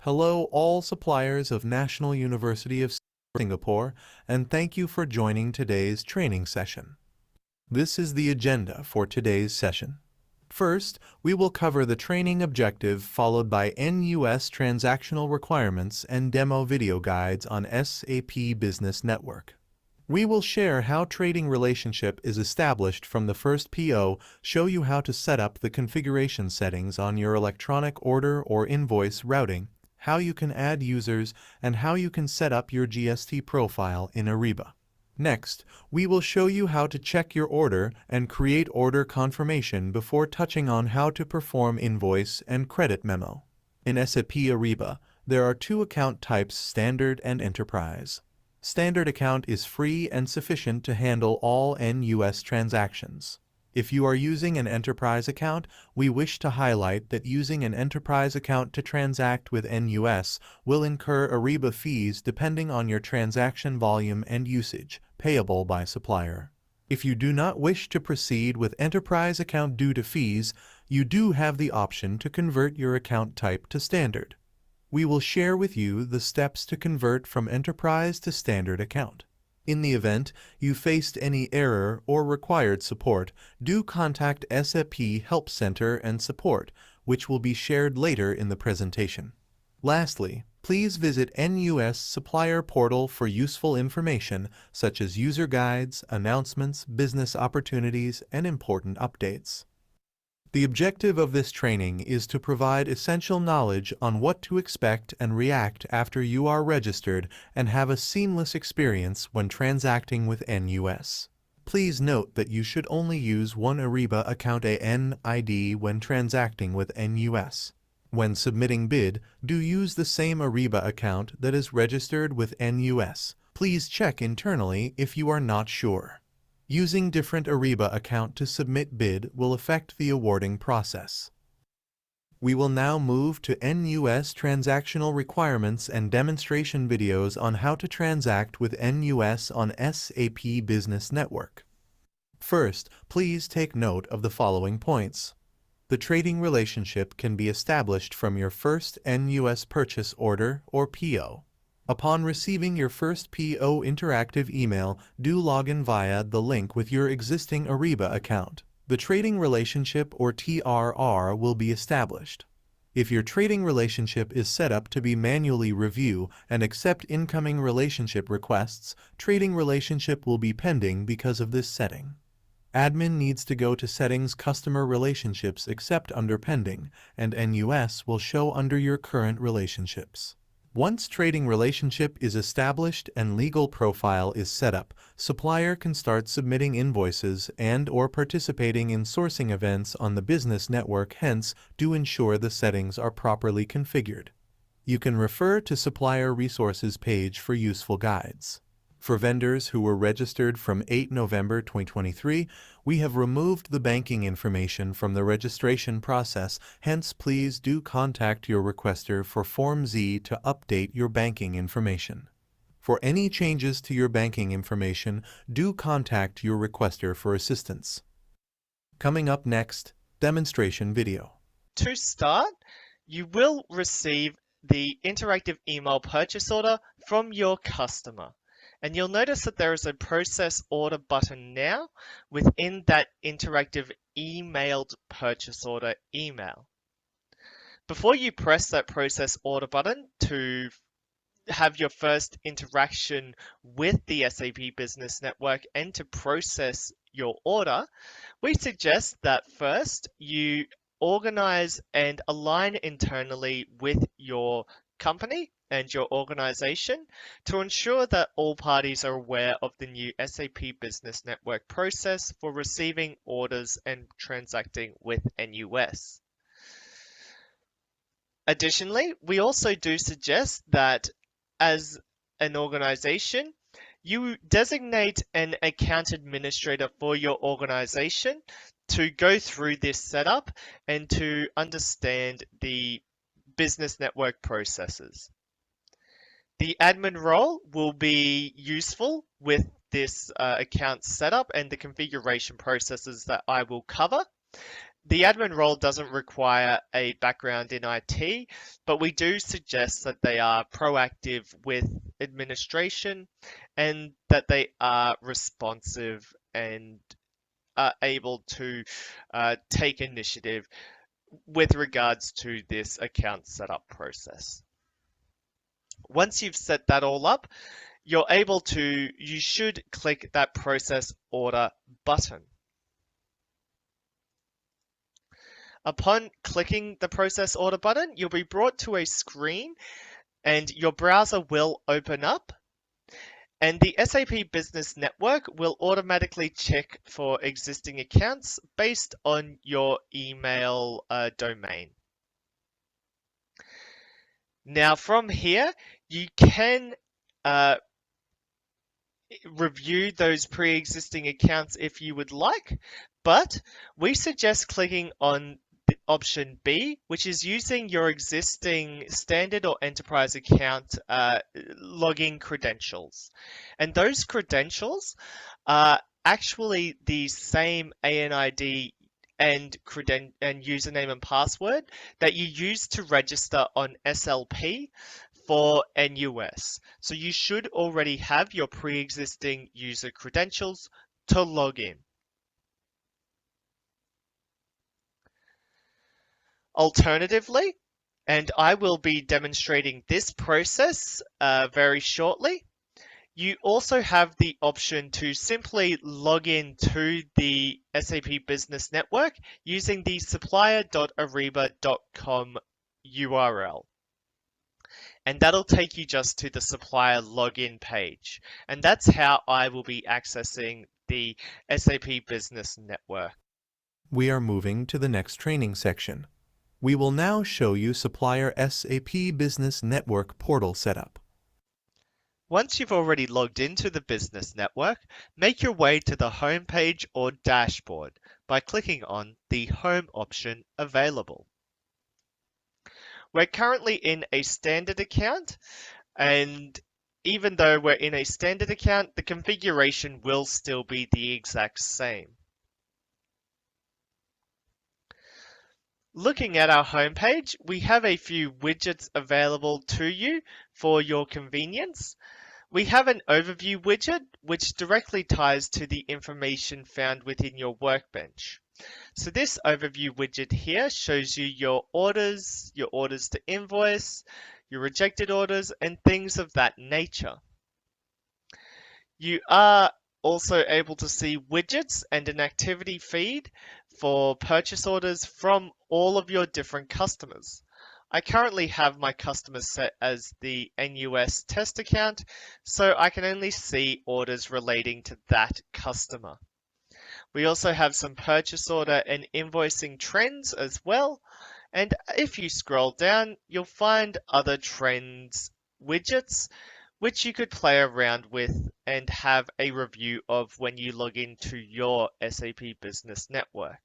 Hello all suppliers of National University of Singapore, and thank you for joining today's training session. This is the agenda for today's session. First, we will cover the training objective followed by NUS transactional requirements and demo video guides on SAP Business Network. We will share how trading relationship is established from the first PO, show you how to set up the configuration settings on your electronic order or invoice routing, how you can add users, and how you can set up your GST profile in Ariba. Next, we will show you how to check your order and create order confirmation before touching on how to perform invoice and credit memo. In SAP Ariba, there are two account types, Standard and Enterprise. Standard account is free and sufficient to handle all NUS transactions. If you are using an enterprise account, we wish to highlight that using an enterprise account to transact with NUS will incur Ariba fees depending on your transaction volume and usage, payable by supplier. If you do not wish to proceed with enterprise account due to fees, you do have the option to convert your account type to standard. We will share with you the steps to convert from enterprise to standard account. In the event you faced any error or required support, do contact SAP Help Center and Support, which will be shared later in the presentation. Lastly, please visit NUS Supplier Portal for useful information such as user guides, announcements, business opportunities, and important updates. The objective of this training is to provide essential knowledge on what to expect and react after you are registered and have a seamless experience when transacting with NUS. Please note that you should only use one Ariba account AN ID when transacting with NUS. When submitting bid, do use the same Ariba account that is registered with NUS. Please check internally if you are not sure. Using different Ariba account to submit bid will affect the awarding process. We will now move to NUS transactional requirements and demonstration videos on how to transact with NUS on SAP Business Network. First, please take note of the following points. The trading relationship can be established from your first NUS purchase order or PO. Upon receiving your first PO interactive email, do log in via the link with your existing Ariba account. The trading relationship or TRR will be established. If your trading relationship is set up to be manually review and accept incoming relationship requests, trading relationship will be pending because of this setting. Admin needs to go to Settings Customer Relationships except under Pending, and NUS will show under your current relationships. Once trading relationship is established and legal profile is set up, supplier can start submitting invoices and/or participating in sourcing events on the business network, hence, do ensure the settings are properly configured. You can refer to Supplier Resources page for useful guides. For vendors who were registered from 8 November 2023, we have removed the banking information from the registration process, hence please do contact your requester for Form Z to update your banking information. For any changes to your banking information, do contact your requester for assistance. Coming up next, demonstration video. To start, you will receive the interactive email purchase order from your customer. And you'll notice that there is a process order button now within that interactive emailed purchase order email. Before you press that process order button to have your first interaction with the SAP Business Network and to process your order, we suggest that first you organize and align internally with your company and your organization to ensure that all parties are aware of the new SAP Business Network process for receiving orders and transacting with NUS. Additionally, we also do suggest that as an organization, you designate an account administrator for your organization to go through this setup and to understand the business network processes. The admin role will be useful with this account setup and the configuration processes that I will cover. The admin role doesn't require a background in IT, but we do suggest that they are proactive with administration and that they are responsive and are able to take initiative with regards to this account setup process. Once you've set that all up, you should click that process order button. Upon clicking the process order button, you'll be brought to a screen and your browser will open up, and the SAP Business Network will automatically check for existing accounts based on your email domain. Now from here, you can review those pre-existing accounts if you would like, but we suggest clicking on option B, which is using your existing standard or enterprise account login credentials. And those credentials are actually the same ANID and username and password that you use to register on SLP for NUS. So you should already have your pre-existing user credentials to log in. Alternatively, and I will be demonstrating this process very shortly, you also have the option to simply log in to the SAP Business Network using the supplier.ariba.com URL. And that'll take you just to the supplier login page. And that's how I will be accessing the SAP Business Network. We are moving to the next training section. We will now show you Supplier SAP Business Network portal setup. Once you've already logged into the Business Network, make your way to the home page or dashboard by clicking on the Home option available. We're currently in a standard account, and even though we're in a standard account, the configuration will still be the exact same. Looking at our homepage, we have a few widgets available to you for your convenience. We have an overview widget, which directly ties to the information found within your workbench. So this overview widget here shows you your orders to invoice, your rejected orders, and things of that nature. You are also able to see widgets and an activity feed for purchase orders from all of your different customers. I currently have my customers set as the NUS test account, so I can only see orders relating to that customer. We also have some purchase order and invoicing trends as well. And if you scroll down, you'll find other trends widgets which you could play around with and have a review of when you log into your SAP Business Network.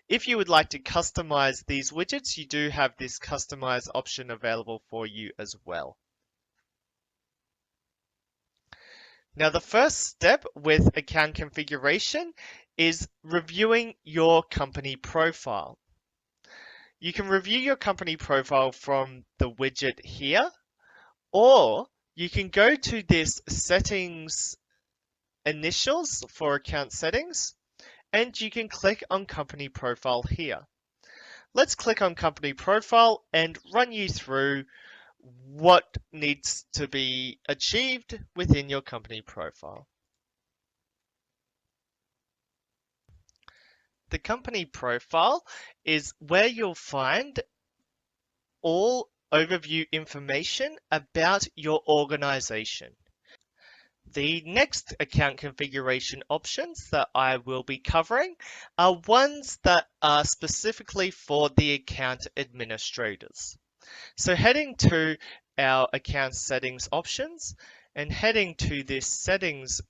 If you would like to customize these widgets, you do have this customize option available for you as well. Now, the first step with account configuration is reviewing your company profile. You can review your company profile from the widget here, or you can go to this settings initials for account settings, and you can click on company profile here. Let's click on company profile and run you through what needs to be achieved within your company profile. The company profile is where you'll find all overview information about your organization. The next account configuration options that I will be covering are ones that are specifically for the account administrators. So heading to our account settings options and heading to this settings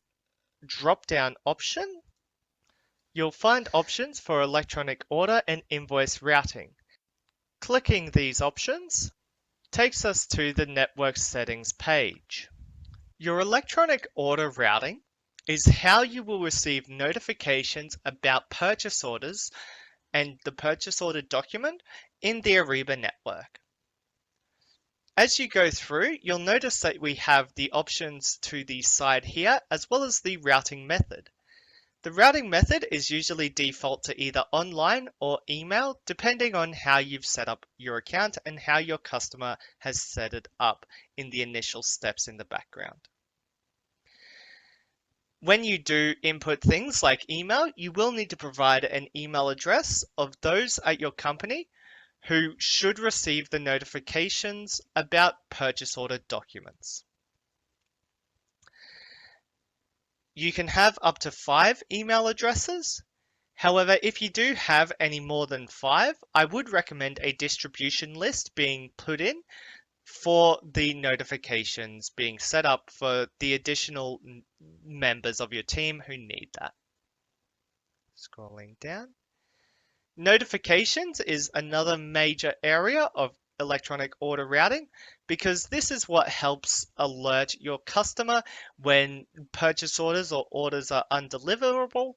drop-down option, you'll find options for electronic order and invoice routing. Clicking these options takes us to the network settings page. Your electronic order routing is how you will receive notifications about purchase orders and the purchase order document in the Ariba network. As you go through, you'll notice that we have the options to the side here, as well as the routing method. The routing method is usually default to either online or email, depending on how you've set up your account and how your customer has set it up in the initial steps in the background. When you do input things like email, you will need to provide an email address of those at your company who should receive the notifications about purchase order documents. You can have up to 5 email addresses. However, if you do have any more than 5, I would recommend a distribution list being put in for the notifications being set up for the additional members of your team who need that. Scrolling down. Notifications is another major area of electronic order routing because this is what helps alert your customer when purchase orders or orders are undeliverable,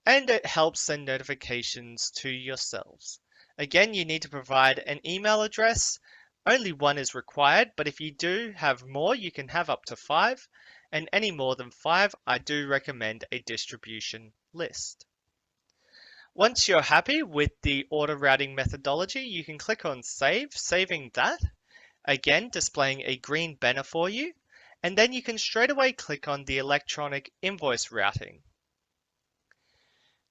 and it helps send notifications to yourselves. Again, you need to provide an email address. Only one is required, but if you do have more, you can have up to 5, and any more than 5, I do recommend a distribution list. Once you're happy with the order routing methodology, you can click on Save, saving that, again displaying a green banner for you, and then you can straight away click on the electronic invoice routing.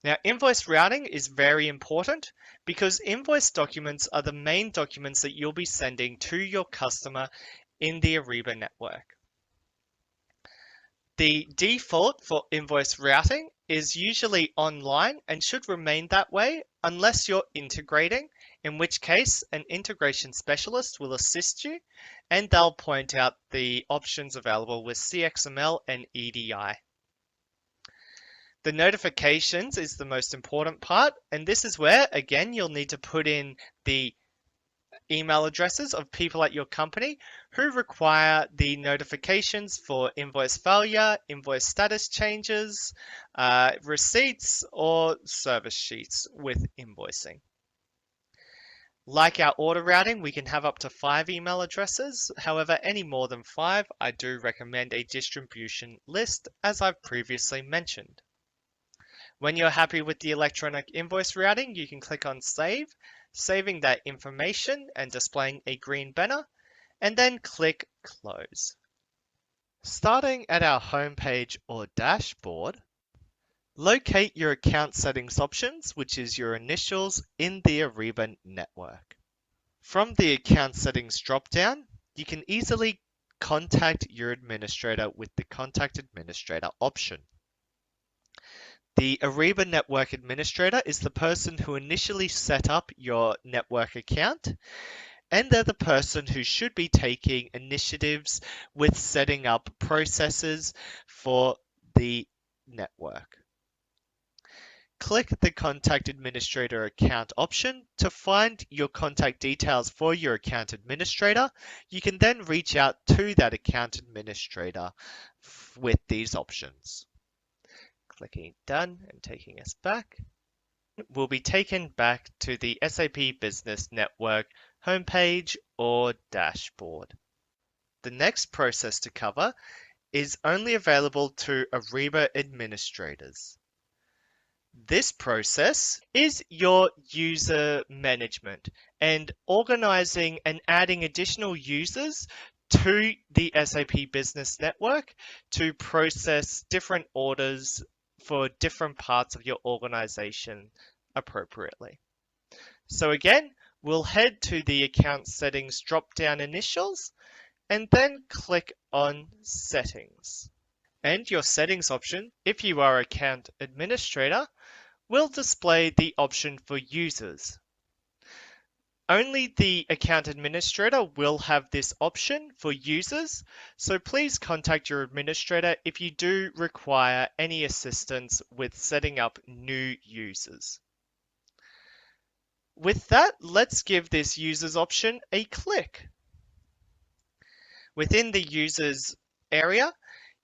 Now, invoice routing is very important because invoice documents are the main documents that you'll be sending to your customer in the Ariba network. The default for invoice routing is usually online and should remain that way unless you're integrating, in which case an integration specialist will assist you and they'll point out the options available with CXML and EDI. The notifications is the most important part, and this is where, again, you'll need to put in the email addresses of people at your company who require the notifications for invoice failure, invoice status changes, receipts, or service sheets with invoicing. Like our order routing, we can have up to 5 email addresses. However, any more than 5, I do recommend a distribution list, as I've previously mentioned. When you're happy with the electronic invoice routing, you can click on Save, saving that information and displaying a green banner, and then click Close. Starting at our home page or dashboard, locate your account settings options, which is your initials in the Ariba network. From the account settings dropdown, you can easily contact your administrator with the Contact Administrator option. The Ariba Network Administrator is the person who initially set up your network account, and they're the person who should be taking initiatives with setting up processes for the network. Click the Contact Administrator account option to find your contact details for your account administrator. You can then reach out to that account administrator with these options. Clicking Done and taking us back, we'll be taken back to the SAP Business Network homepage or dashboard. The next process to cover is only available to Ariba administrators. This process is your user management and organizing and adding additional users to the SAP Business Network to process different orders for different parts of your organization appropriately. So again, we'll head to the account settings drop-down initials and then click on settings. And your settings option, if you are account administrator, will display the option for users. Only the account administrator will have this option for users, so please contact your administrator if you do require any assistance with setting up new users. With that, let's give this users option a click. Within the users area,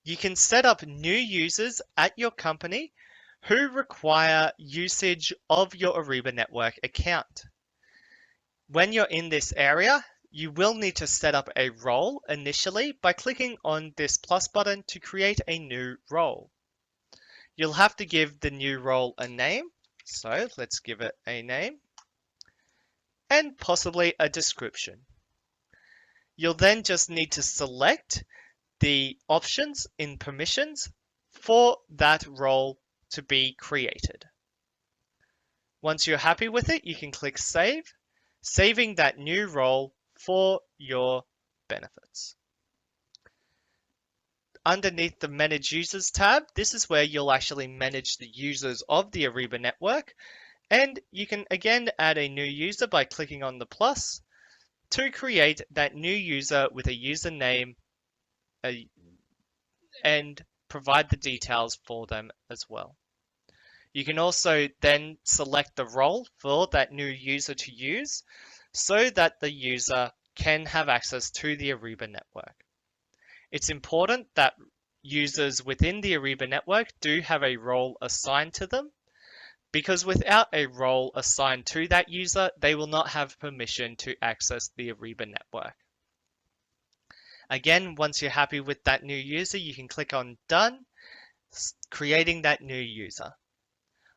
You can set up new users at your company who require usage of your Ariba network account. When you're in this area, you will need to set up a role initially by clicking on this plus button to create a new role. You'll have to give the new role a name, so let's give it a name, and possibly a description. You'll then just need to select the options in permissions for that role to be created. Once you're happy with it, you can click Save, saving that new role for your benefits. Underneath the Manage Users tab, this is where you'll actually manage the users of the Ariba network, and you can again add a new user by clicking on the plus to create that new user with a username and provide the details for them as well. You can also then select the role for that new user to use so that the user can have access to the Ariba network. It's important that users within the Ariba network do have a role assigned to them, because without a role assigned to that user, they will not have permission to access the Ariba network. Again, once you're happy with that new user, you can click on Done, creating that new user.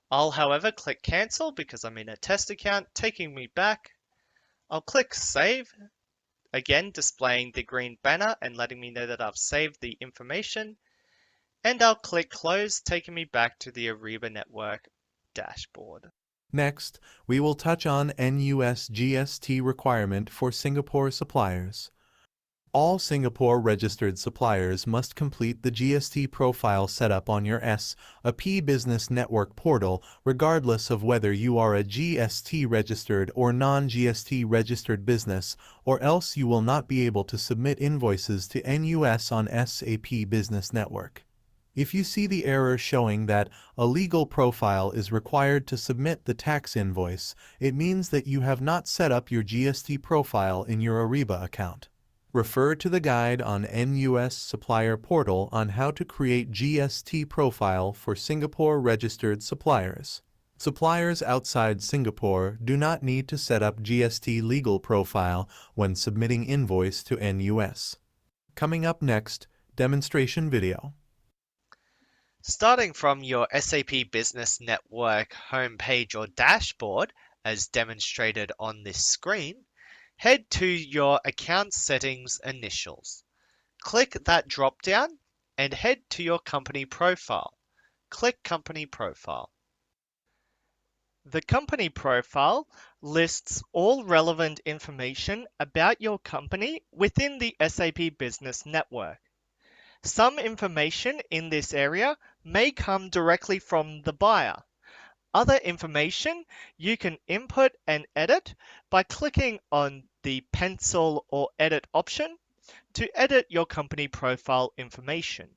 I'll, however, click Cancel because I'm in a test account, taking me back. I'll click Save, again displaying the green banner and letting me know that I've saved the information. And I'll click Close, taking me back to the Ariba Network dashboard. Next, we will touch on NUS GST requirement for Singapore suppliers. All Singapore-registered suppliers must complete the GST profile setup on your SAP Business Network portal, regardless of whether you are a GST-registered or non-GST-registered business, or else you will not be able to submit invoices to NUS on SAP Business Network. If you see the error showing that a legal profile is required to submit the tax invoice, it means that you have not set up your GST profile in your Ariba account. Refer to the guide on NUS Supplier Portal on how to create GST profile for Singapore-registered suppliers. Suppliers outside Singapore do not need to set up GST legal profile when submitting invoice to NUS. Coming up next, demonstration video. Starting from your SAP Business Network homepage or dashboard, as demonstrated on this screen, head to your account settings initials. Click that drop-down and head to your company profile. Click Company Profile. The company profile lists all relevant information about your company within the SAP Business Network. Some information in this area may come directly from the buyer. Other information you can input and edit by clicking on the pencil or edit option to edit your company profile information.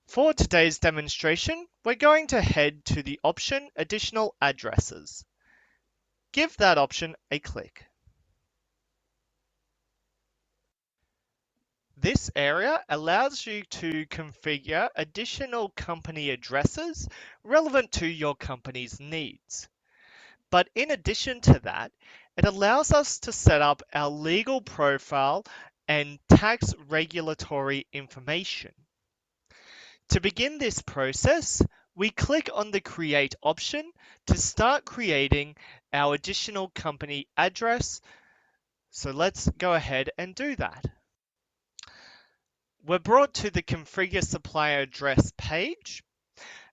For today's demonstration, we're going to head to the option Additional Addresses. Give that option a click. This area allows you to configure additional company addresses relevant to your company's needs. But in addition to that, it allows us to set up our legal profile and tax regulatory information. To begin this process, we click on the Create option to start creating our additional company address. So let's go ahead and do that. We're brought to the Configure Supplier Address page,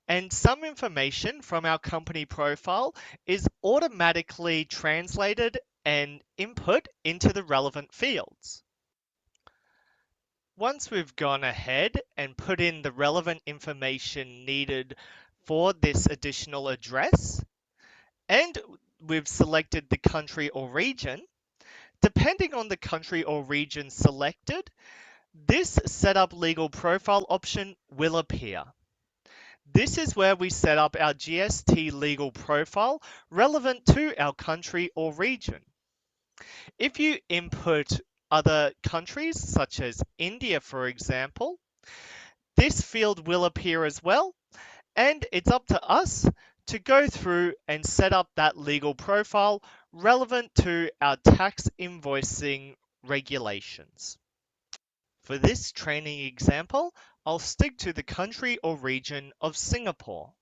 and some information from our company profile is automatically translated and input into the relevant fields. Once we've gone ahead and put in the relevant information needed for this additional address, and we've selected the country or region, depending on the country or region selected, this Setup Legal Profile option will appear. This is where we set up our GST legal profile relevant to our country or region. If you input other countries, such as India, for example, this field will appear as well, and it's up to us to go through and set up that legal profile relevant to our tax invoicing regulations. For this training example, I'll stick to the country or region of Singapore.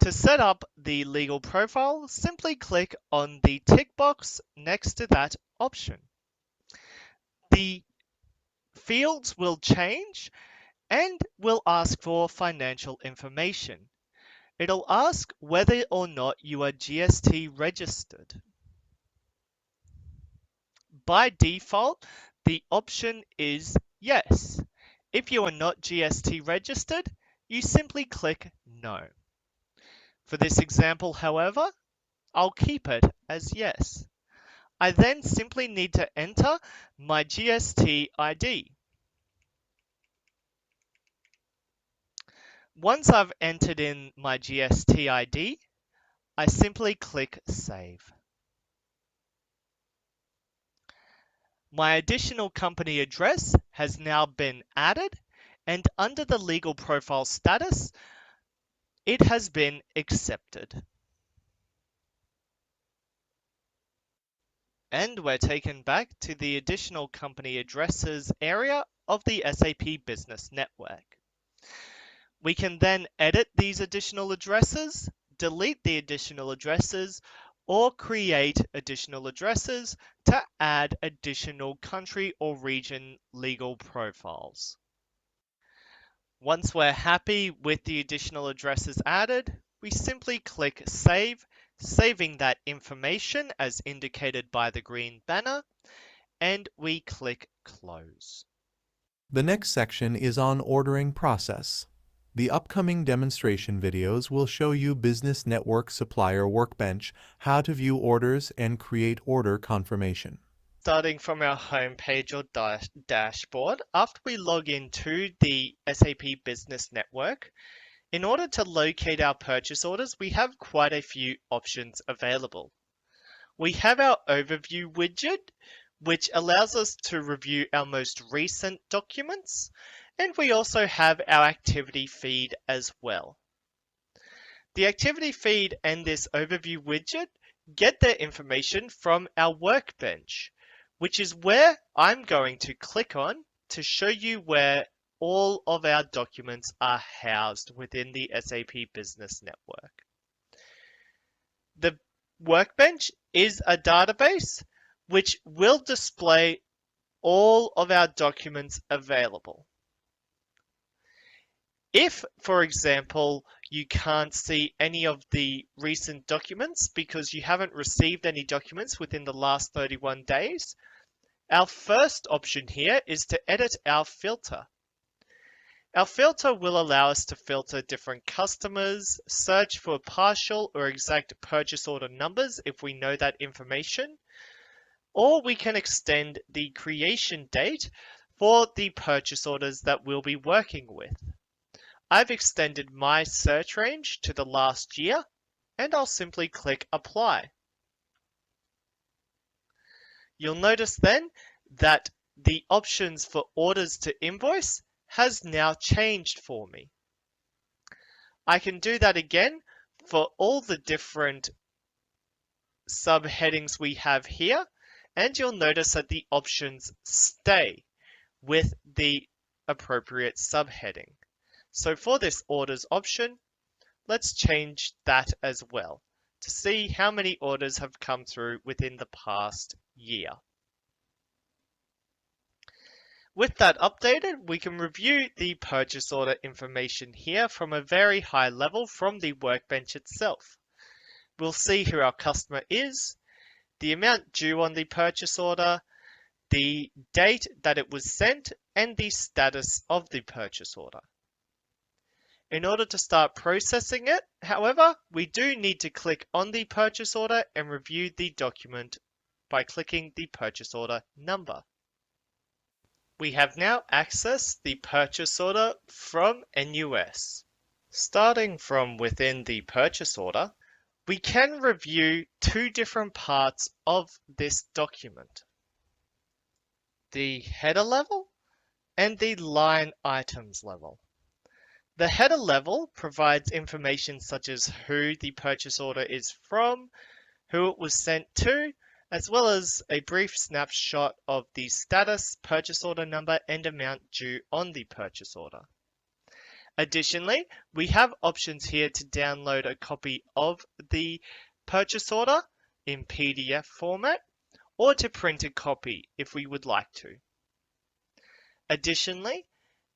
To set up the legal profile, simply click on the tick box next to that option. The fields will change and will ask for financial information. It'll ask whether or not you are GST registered. By default, the option is yes. If you are not GST registered, you simply click no. For this example, however, I'll keep it as yes. I then simply need to enter my GST ID. Once I've entered in my GST ID, I simply click Save. My additional company address has now been added, and under the legal profile status, it has been accepted. And we're taken back to the additional company addresses area of the SAP Business Network. We can then edit these additional addresses, delete the additional addresses, or create additional addresses to add additional country or region legal profiles. Once we're happy with the additional addresses added, we simply click Save, saving that information as indicated by the green banner, and we click Close. The next section is on ordering process. The upcoming demonstration videos will show you Business Network Supplier Workbench, how to view orders and create order confirmation. Starting from our home page or dashboard, after we log into the SAP Business Network, in order to locate our purchase orders, we have quite a few options available. We have our overview widget, which allows us to review our most recent documents, and we also have our activity feed as well. The activity feed and this overview widget get their information from our workbench, which is where I'm going to click on to show you where all of our documents are housed within the SAP Business Network. The workbench is a database which will display all of our documents available. If, for example, you can't see any of the recent documents because you haven't received any documents within the last 31 days, our first option here is to edit our filter. Our filter will allow us to filter different customers, search for partial or exact purchase order numbers if we know that information, or we can extend the creation date for the purchase orders that we'll be working with. I've extended my search range to the last year, and I'll simply click Apply. You'll notice then that the options for orders to invoice has now changed for me. I can do that again for all the different subheadings we have here, and you'll notice that the options stay with the appropriate subheading. So for this orders option, let's change that as well to see how many orders have come through within the past year. With that updated, we can review the purchase order information here from a very high level from the workbench itself. We'll see who our customer is, the amount due on the purchase order, the date that it was sent, and the status of the purchase order. In order to start processing it, however, we do need to click on the purchase order and review the document by clicking the purchase order number. We have now accessed the purchase order from NUS. Starting from within the purchase order, we can review two different parts of this document. the header level, and the line items level. The header level provides information such as who the purchase order is from, who it was sent to, as well as a brief snapshot of the status, purchase order number, and amount due on the purchase order. Additionally, we have options here to download a copy of the purchase order in PDF format, or to print a copy if we would like to. Additionally,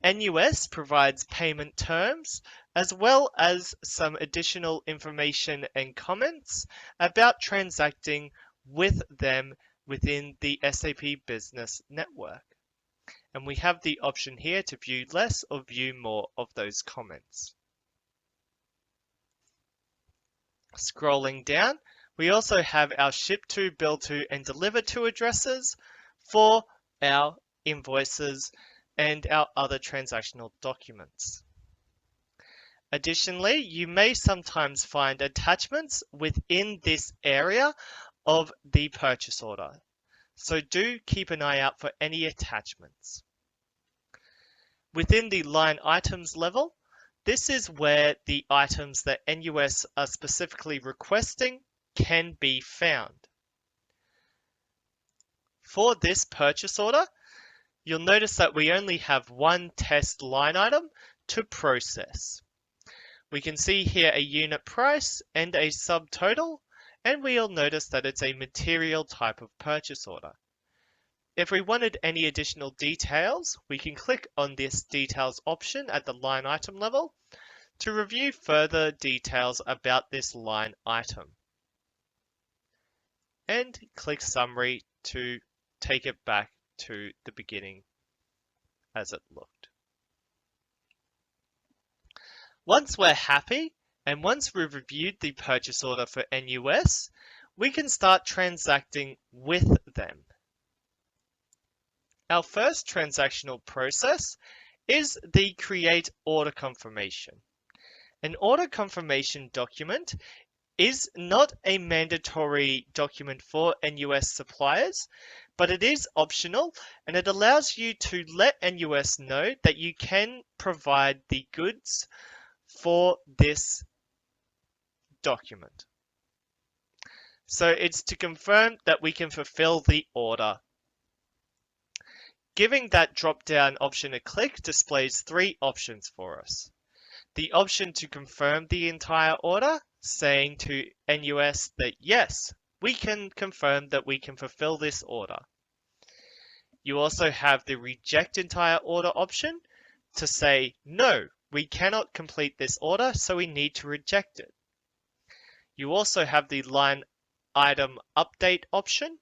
NUS provides payment terms as well as some additional information and comments about transacting with them within the SAP Business Network. And we have the option here to view less or view more of those comments. Scrolling down, we also have our ship to, bill to, and deliver to addresses for our invoices and our other transactional documents. Additionally, you may sometimes find attachments within this area of the purchase order, so do keep an eye out for any attachments. Within the line items level, this is where the items that NUS are specifically requesting can be found. For this purchase order, you'll notice that we only have one test line item to process. We can see here a unit price and a subtotal, and we'll notice that it's a material type of purchase order. If we wanted any additional details, we can click on this details option at the line item level to review further details about this line item. And click summary to take it back to the beginning as it looked. Once we're happy, and once we've reviewed the purchase order for NUS, we can start transacting with them. Our first transactional process is the create order confirmation. An order confirmation document is not a mandatory document for NUS suppliers, but it is optional, and it allows you to let NUS know that you can provide the goods for this document. So it's to confirm that we can fulfill the order. Giving that drop-down option a click displays three options for us. The option to confirm the entire order, saying to NUS that yes, we can confirm that we can fulfill this order. You also have the reject entire order option to say no, we cannot complete this order, so we need to reject it. You also have the line item update option,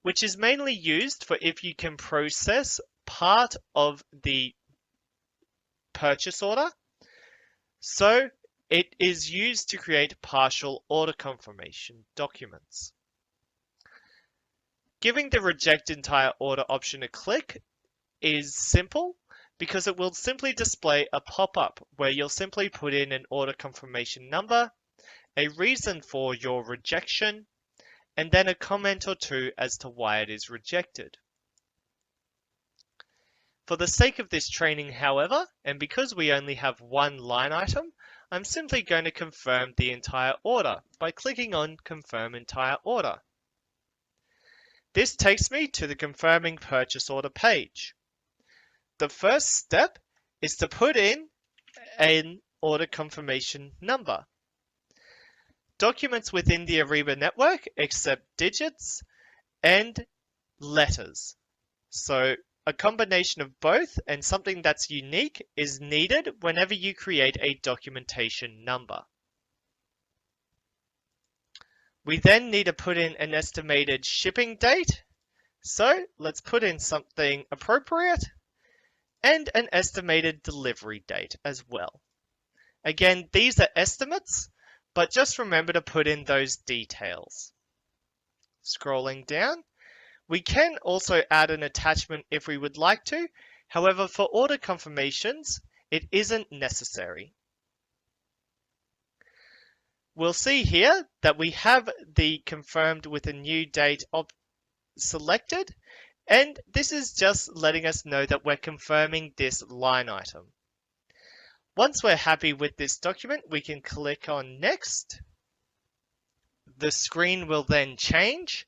which is mainly used for if you can process part of the purchase order. So it is used to create partial order confirmation documents. Giving the reject entire order option a click is simple because it will simply display a pop-up where you'll simply put in an order confirmation number, a reason for your rejection, and then a comment or two as to why it is rejected. For the sake of this training, however, and because we only have one line item, I'm simply going to confirm the entire order by clicking on Confirm Entire Order. This takes me to the Confirming Purchase Order page. The first step is to put in an order confirmation number. Documents within the Ariba network accept digits and letters. So a combination of both and something that's unique is needed whenever you create a documentation number. We then need to put in an estimated shipping date. So let's put in something appropriate and an estimated delivery date as well. Again, these are estimates, but just remember to put in those details. Scrolling down, we can also add an attachment if we would like to. However, for order confirmations, it isn't necessary. We'll see here that we have the confirmed with a new date selected, And this is just letting us know that we're confirming this line item. Once we're happy with this document, we can click on Next. The screen will then change,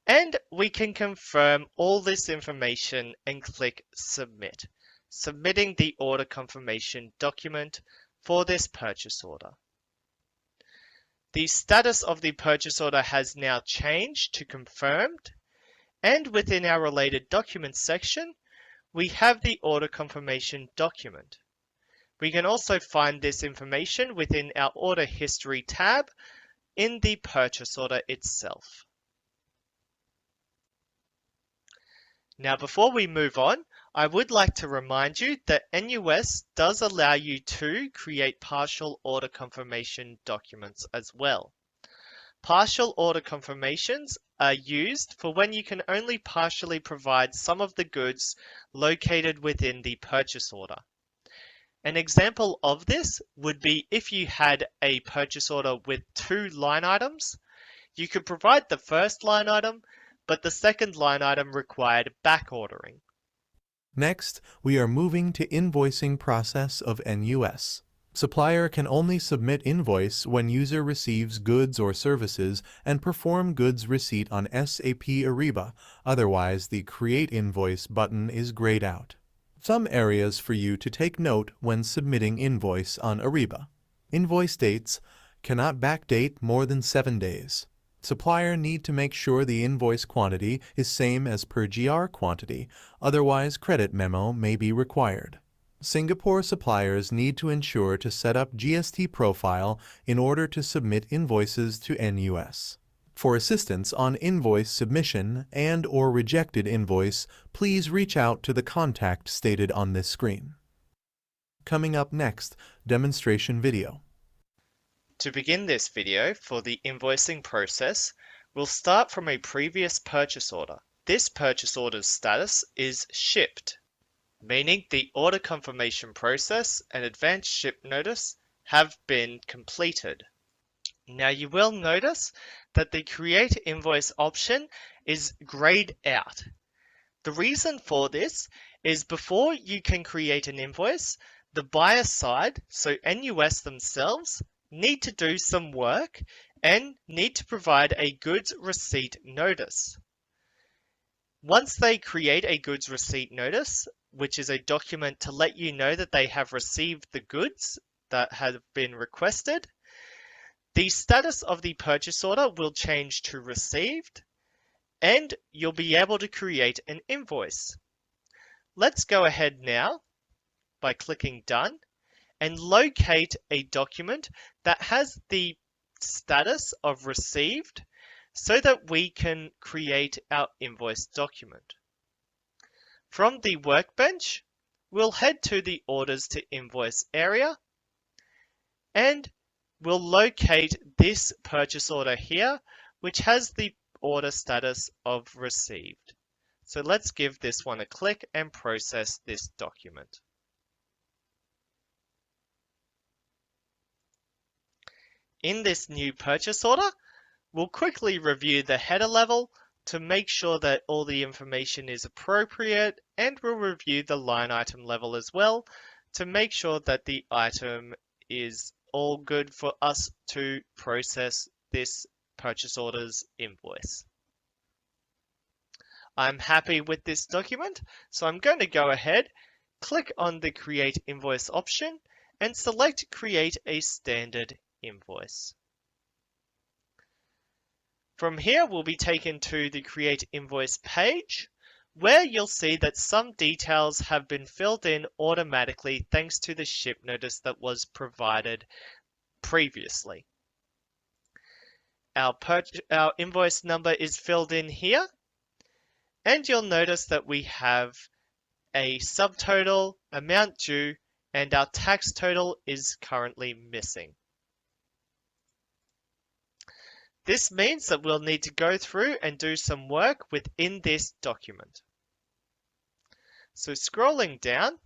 and we can confirm all this information and click Submit, submitting the order confirmation document for this purchase order. The status of the purchase order has now changed to confirmed, and within our related documents section, we have the order confirmation document. We can also find this information within our order history tab in the purchase order itself. Now, before we move on, I would like to remind you that NUS does allow you to create partial order confirmation documents as well. Partial order confirmations are used for when you can only partially provide some of the goods located within the purchase order. An example of this would be if you had a purchase order with 2 line items. You could provide the first line item, but the second line item required back ordering. Next, we are moving to invoicing process of NUS. Supplier can only submit invoice when user receives goods or services and perform goods receipt on SAP Ariba, otherwise the Create Invoice button is grayed out. Some areas for you to take note when submitting invoice on Ariba. Invoice dates cannot backdate more than 7 days. Supplier need to make sure the invoice quantity is same as per GR quantity, otherwise credit memo may be required. Singapore suppliers need to ensure to set up GST profile in order to submit invoices to NUS. For assistance on invoice submission and/or rejected invoice, please reach out to the contact stated on this screen. Coming up next, demonstration video. To begin this video for the invoicing process, we'll start from a previous purchase order. This purchase order's status is shipped, meaning the order confirmation process and advance ship notice have been completed. Now you will notice that the Create Invoice option is grayed out. The reason for this is before you can create an invoice, the buyer side, so NUS themselves, need to do some work and need to provide a goods receipt notice. Once they create a goods receipt notice, which is a document to let you know that they have received the goods that have been requested, the status of the purchase order will change to received, and you'll be able to create an invoice. Let's go ahead now by clicking Done and locate a document that has the status of received so that we can create our invoice document. From the workbench, we'll head to the Orders to Invoice area and we'll locate this purchase order here, which has the order status of received. So let's give this one a click and process this document. In this new purchase order, we'll quickly review the header level to make sure that all the information is appropriate, and we'll review the line item level as well to make sure that the item is all good for us to process this purchase order's invoice. I'm happy with this document, so I'm going to go ahead, click on the Create Invoice option, and select Create a Standard Invoice. From here, we'll be taken to the Create Invoice page, where you'll see that some details have been filled in automatically thanks to the ship notice that was provided previously. Our invoice number is filled in here, and you'll notice that we have a subtotal, amount due, and our tax total is currently missing. This means that we'll need to go through and do some work within this document. So scrolling down,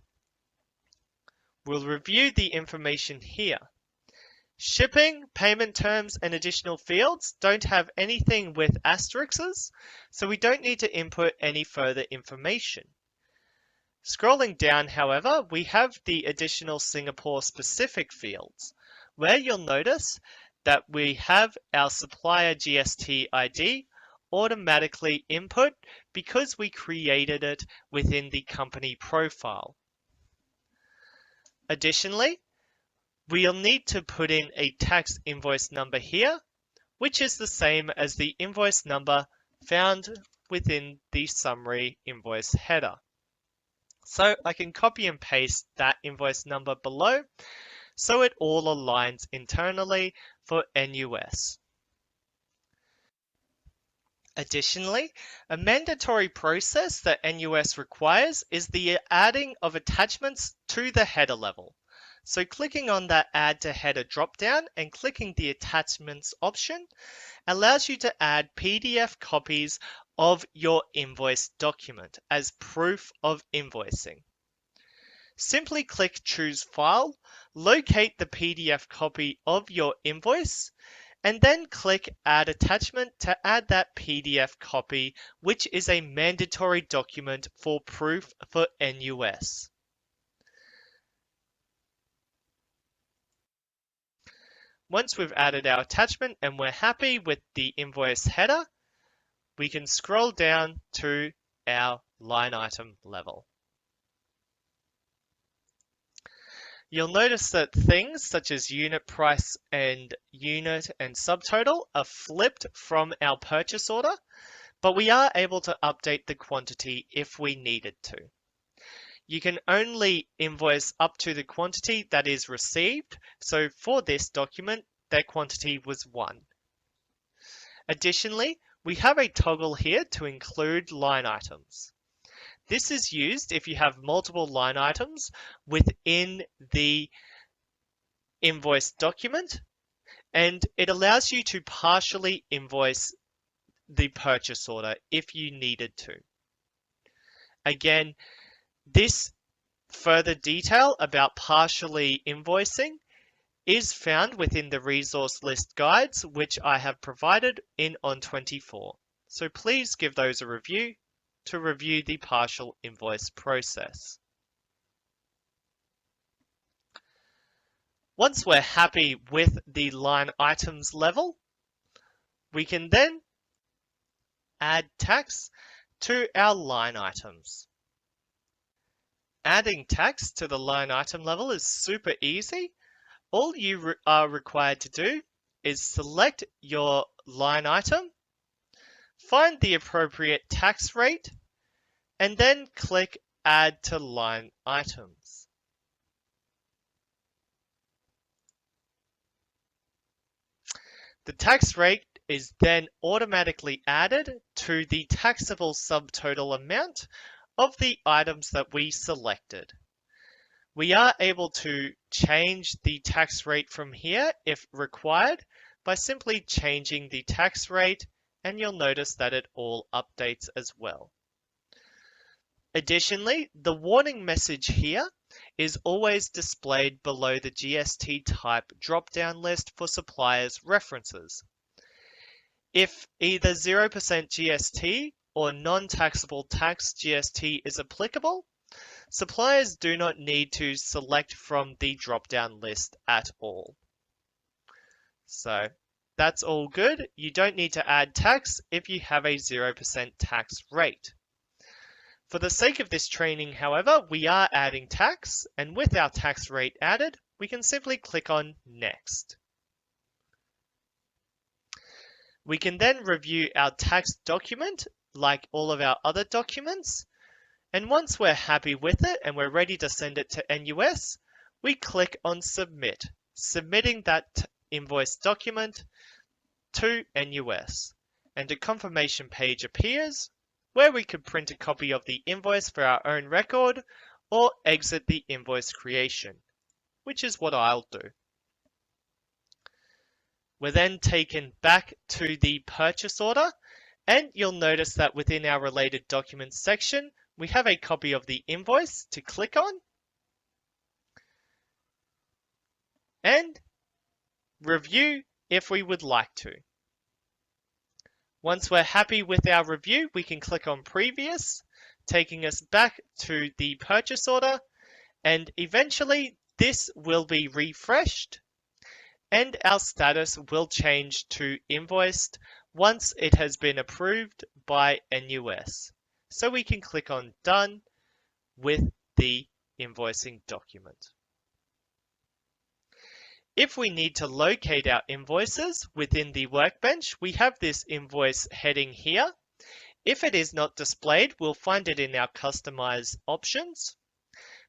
we'll review the information here. Shipping, payment terms, and additional fields don't have anything with asterisks, so we don't need to input any further information. Scrolling down, however, we have the additional Singapore-specific fields, where you'll notice that we have our supplier GST ID automatically input because we created it within the company profile. Additionally, we'll need to put in a tax invoice number here, which is the same as the invoice number found within the summary invoice header. So I can copy and paste that invoice number below so it all aligns internally for NUS. Additionally, a mandatory process that NUS requires is the adding of attachments to the header level. So clicking on that Add to Header dropdown and clicking the Attachments option allows you to add PDF copies of your invoice document as proof of invoicing. Simply click Choose File, locate the PDF copy of your invoice, and then click Add Attachment to add that PDF copy, which is a mandatory document for proof for NUS. Once we've added our attachment and we're happy with the invoice header, we can scroll down to our line item level. You'll notice that things such as unit price and unit and subtotal are flipped from our purchase order, but we are able to update the quantity if we needed to. You can only invoice up to the quantity that is received, so for this document, that quantity was 1. Additionally, we have a toggle here to include line items. This is used if you have multiple line items within the invoice document, and it allows you to partially invoice the purchase order if you needed to. Again, this further detail about partially invoicing is found within the resource list guides, which I have provided in On24. So please give those a review to review the partial invoice process. Once we're happy with the line items level, we can then add tax to our line items. Adding tax to the line item level is super easy. All you are required to do is select your line item, find the appropriate tax rate, and then click Add to Line Items. The tax rate is then automatically added to the taxable subtotal amount of the items that we selected. We are able to change the tax rate from here if required by simply changing the tax rate, and you'll notice that it all updates as well. Additionally, the warning message here is always displayed below the GST type drop-down list for suppliers' references. If either 0% GST or non-taxable tax GST is applicable, suppliers do not need to select from the drop-down list at all. So that's all good. You don't need to add tax if you have a 0% tax rate. For the sake of this training, however, we are adding tax, and with our tax rate added, we can simply click on Next. We can then review our tax document like all of our other documents, and once we're happy with it and we're ready to send it to NUS, we click on Submit, submitting that invoice document to NUS, and a confirmation page appears where we could print a copy of the invoice for our own record or exit the invoice creation, which is what I'll do. We're then taken back to the purchase order, and you'll notice that within our related documents section, we have a copy of the invoice to click on, and review if we would like to. Once we're happy with our review, we can click on Previous, taking us back to the purchase order, and eventually this will be refreshed and our status will change to invoiced once it has been approved by NUS. So we can click on Done with the invoicing document. If we need to locate our invoices within the workbench, we have this invoice heading here. If it is not displayed, we'll find it in our Customize options.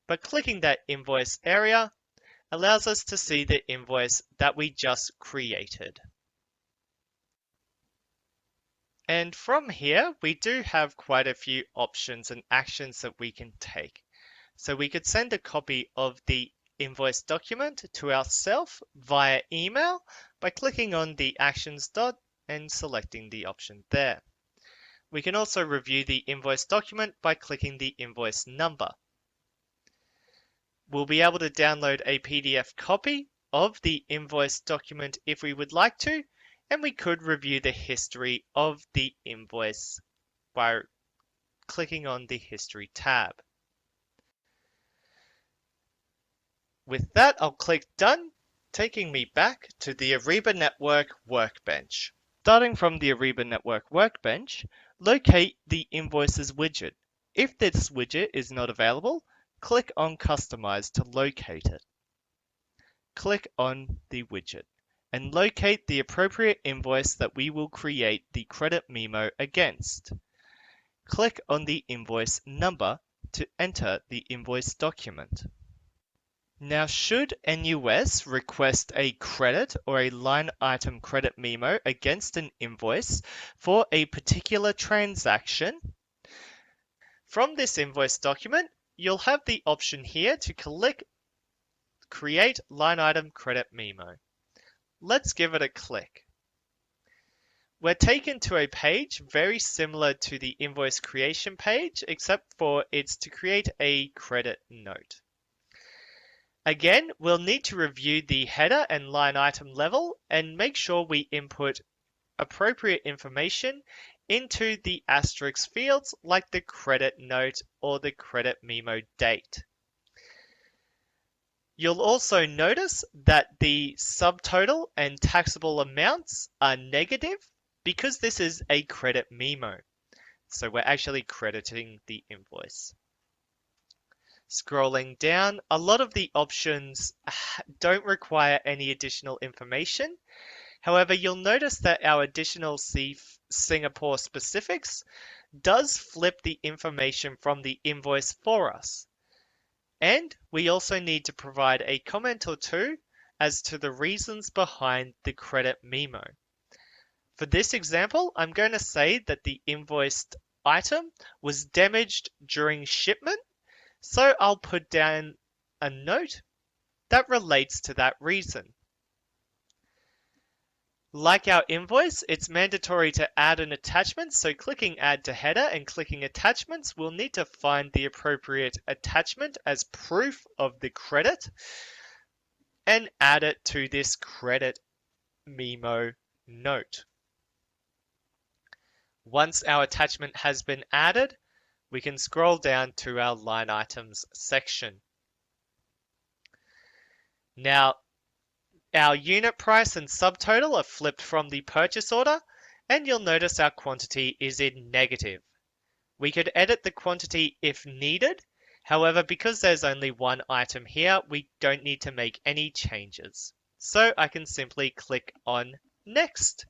But clicking that invoice area allows us to see the invoice that we just created. And from here, we do have quite a few options and actions that we can take. So we could send a copy of the invoice document to ourselves via email by clicking on the actions dot and selecting the option there. We can also review the invoice document by clicking the invoice number. We'll be able to download a PDF copy of the invoice document if we would like to, and we could review the history of the invoice by clicking on the History tab. With that, I'll click Done, taking me back to the Ariba Network workbench. Starting from the Ariba Network workbench, locate the Invoices widget. If this widget is not available, click on Customize to locate it. Click on the widget and locate the appropriate invoice that we will create the credit memo against. Click on the invoice number to enter the invoice document. Now, should NUS request a credit or a line item credit memo against an invoice for a particular transaction, from this invoice document, you'll have the option here to click Create Line Item Credit Memo. Let's give it a click. We're taken to a page very similar to the invoice creation page, except for it's to create a credit note. Again, we'll need to review the header and line item level and make sure we input appropriate information into the asterisk fields like the credit note or the credit memo date. You'll also notice that the subtotal and taxable amounts are negative because this is a credit memo. So we're actually crediting the invoice. Scrolling down, a lot of the options don't require any additional information. However, you'll notice that our additional Singapore specifics does flip the information from the invoice for us. And we also need to provide a comment or two as to the reasons behind the credit memo. For this example, I'm going to say that the invoiced item was damaged during shipment. So I'll put down a note that relates to that reason. Like our invoice, it's mandatory to add an attachment, so clicking Add to Header and clicking Attachments, we'll need to find the appropriate attachment as proof of the credit and add it to this credit memo note. Once our attachment has been added, we can scroll down to our line items section. Now, our unit price and subtotal are flipped from the purchase order, and you'll notice our quantity is in negative. We could edit the quantity if needed. However, because there's only one item here, we don't need to make any changes. So I can simply click on Next,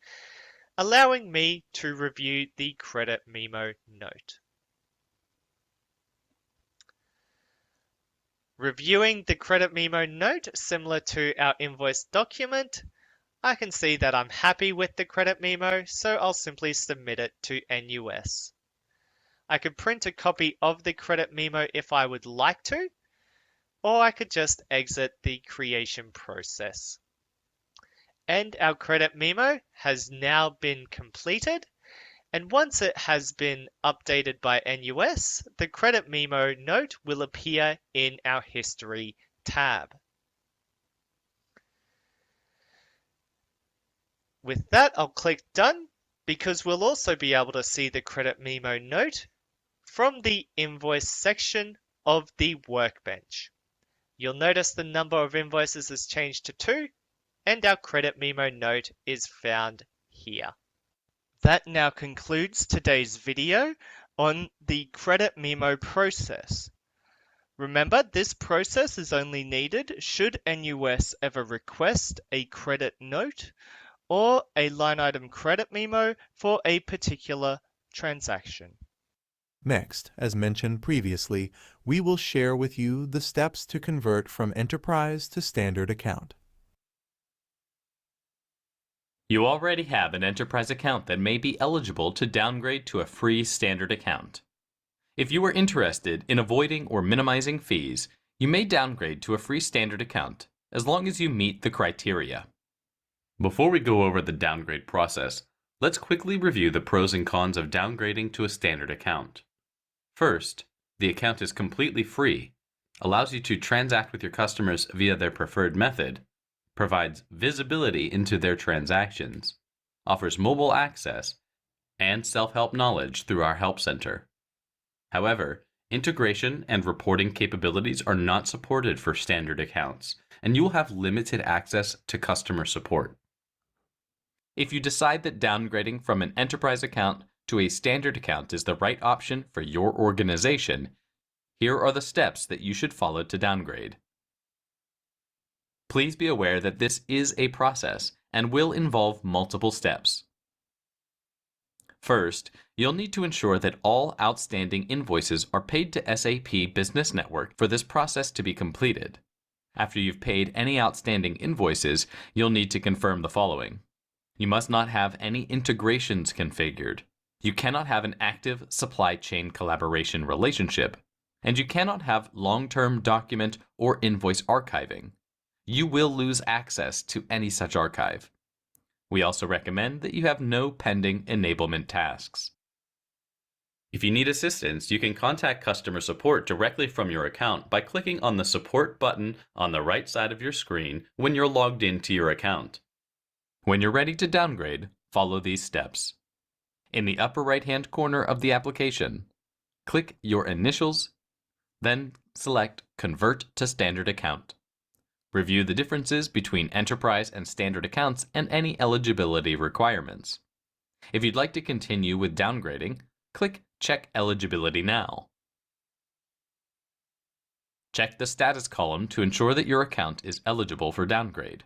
allowing me to review the credit memo note. Reviewing the credit memo note, similar to our invoice document, I can see that I'm happy with the credit memo, so I'll simply submit it to NUS. I could print a copy of the credit memo if I would like to, or I could just exit the creation process. And our credit memo has now been completed. And once it has been updated by NUS, the credit memo note will appear in our History tab. With that, I'll click Done because we'll also be able to see the credit memo note from the invoice section of the workbench. You'll notice the number of invoices has changed to 2 and our credit memo note is found here. That now concludes today's video on the credit memo process. Remember, this process is only needed should NUS ever request a credit note or a line item credit memo for a particular transaction. Next, as mentioned previously, we will share with you the steps to convert from enterprise to standard account. You already have an enterprise account that may be eligible to downgrade to a free standard account. If you are interested in avoiding or minimizing fees, you may downgrade to a free standard account as long as you meet the criteria. Before we go over the downgrade process, let's quickly review the pros and cons of downgrading to a standard account. First, the account is completely free, allows you to transact with your customers via their preferred method, provides visibility into their transactions, offers mobile access, and self-help knowledge through our Help Center. However, integration and reporting capabilities are not supported for standard accounts, and you will have limited access to customer support. If you decide that downgrading from an enterprise account to a standard account is the right option for your organization, here are the steps that you should follow to downgrade. Please be aware that this is a process and will involve multiple steps. First, you'll need to ensure that all outstanding invoices are paid to SAP Business Network for this process to be completed. After you've paid any outstanding invoices, you'll need to confirm the following. You must not have any integrations configured. You cannot have an active supply chain collaboration relationship, and you cannot have long-term document or invoice archiving. You will lose access to any such archive. We also recommend that you have no pending enablement tasks. If you need assistance, you can contact customer support directly from your account by clicking on the support button on the right side of your screen when you're logged into your account. When you're ready to downgrade, follow these steps. In the upper right-hand corner of the application, click your initials, then select Convert to Standard Account. Review the differences between enterprise and standard accounts and any eligibility requirements. If you'd like to continue with downgrading, click Check Eligibility Now. Check the status column to ensure that your account is eligible for downgrade.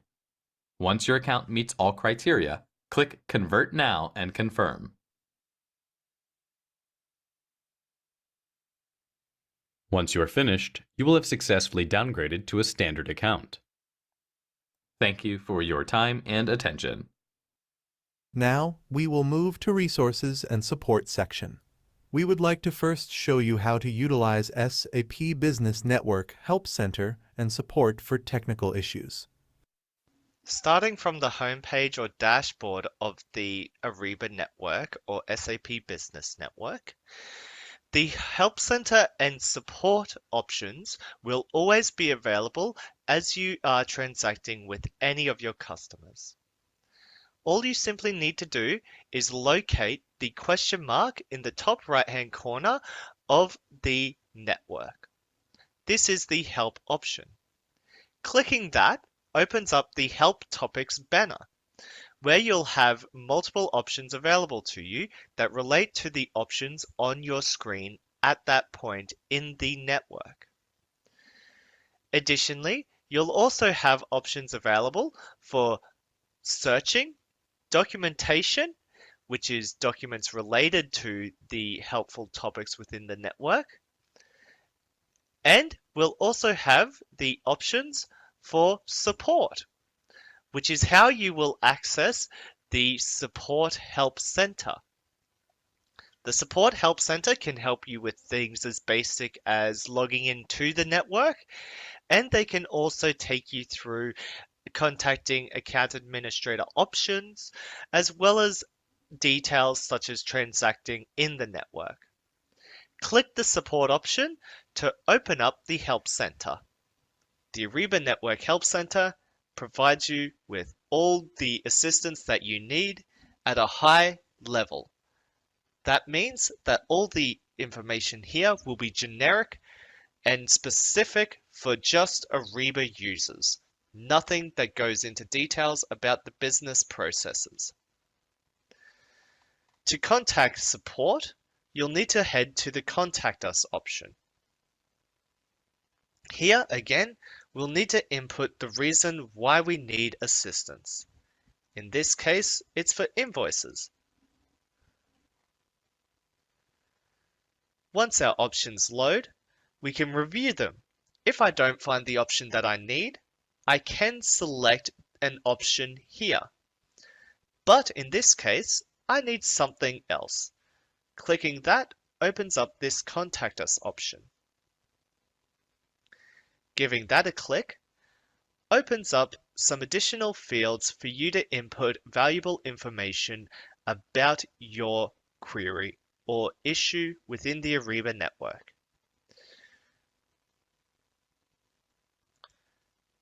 Once your account meets all criteria, click Convert Now and confirm. Once you are finished, you will have successfully downgraded to a standard account. Thank you for your time and attention. Now, we will move to Resources and Support section. We would like to first show you how to utilize SAP Business Network Help Center and support for technical issues. Starting from the homepage or dashboard of the Ariba network or SAP Business Network, the Help Center and support options will always be available as you are transacting with any of your customers. All you simply need to do is locate the question mark in the top right-hand corner of the network. This is the Help option. Clicking that opens up the Help Topics banner, where you'll have multiple options available to you that relate to the options on your screen at that point in the network. Additionally, you'll also have options available for searching, documentation, which is documents related to the helpful topics within the network, and we'll also have the options for support, which is how you will access the Support Help Center. The Support Help Center can help you with things as basic as logging into the network, and they can also take you through contacting account administrator options, as well as details such as transacting in the network. Click the Support option to open up the Help Center. The Ariba Network Help Center provides you with all the assistance that you need at a high level. That means that all the information here will be generic and specific for just Ariba users. Nothing that goes into details about the business processes. To contact support, you'll need to head to the Contact Us option. Here again, we'll need to input the reason why we need assistance. In this case, it's for invoices. Once our options load, we can review them. If I don't find the option that I need, I can select an option here. But in this case, I need something else. Clicking that opens up this Contact Us option. Giving that a click opens up some additional fields for you to input valuable information about your query or issue within the Ariba network.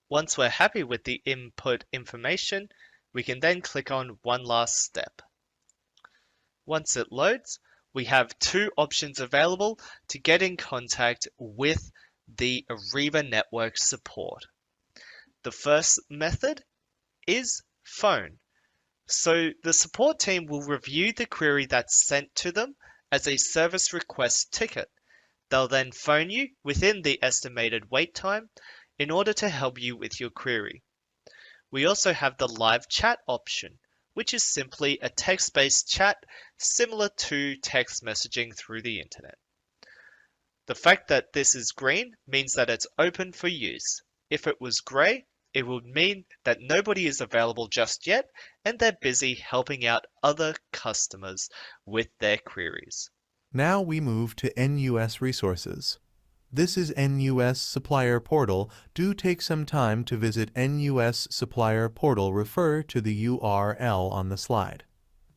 Once we're happy with the input information, we can then click on One Last Step. Once it loads, we have two options available to get in contact with the Ariba network support. The first method is phone. So the support team will review the query that's sent to them as a service request ticket. They'll then phone you within the estimated wait time in order to help you with your query. We also have the live chat option, which is simply a text-based chat similar to text messaging through the internet. The fact that this is green means that it's open for use. If it was grey, it would mean that nobody is available just yet and they're busy helping out other customers with their queries. Now we move to NUS Resources. This is NUS Supplier Portal. Do take some time to visit NUS Supplier Portal. Refer to the URL on the slide.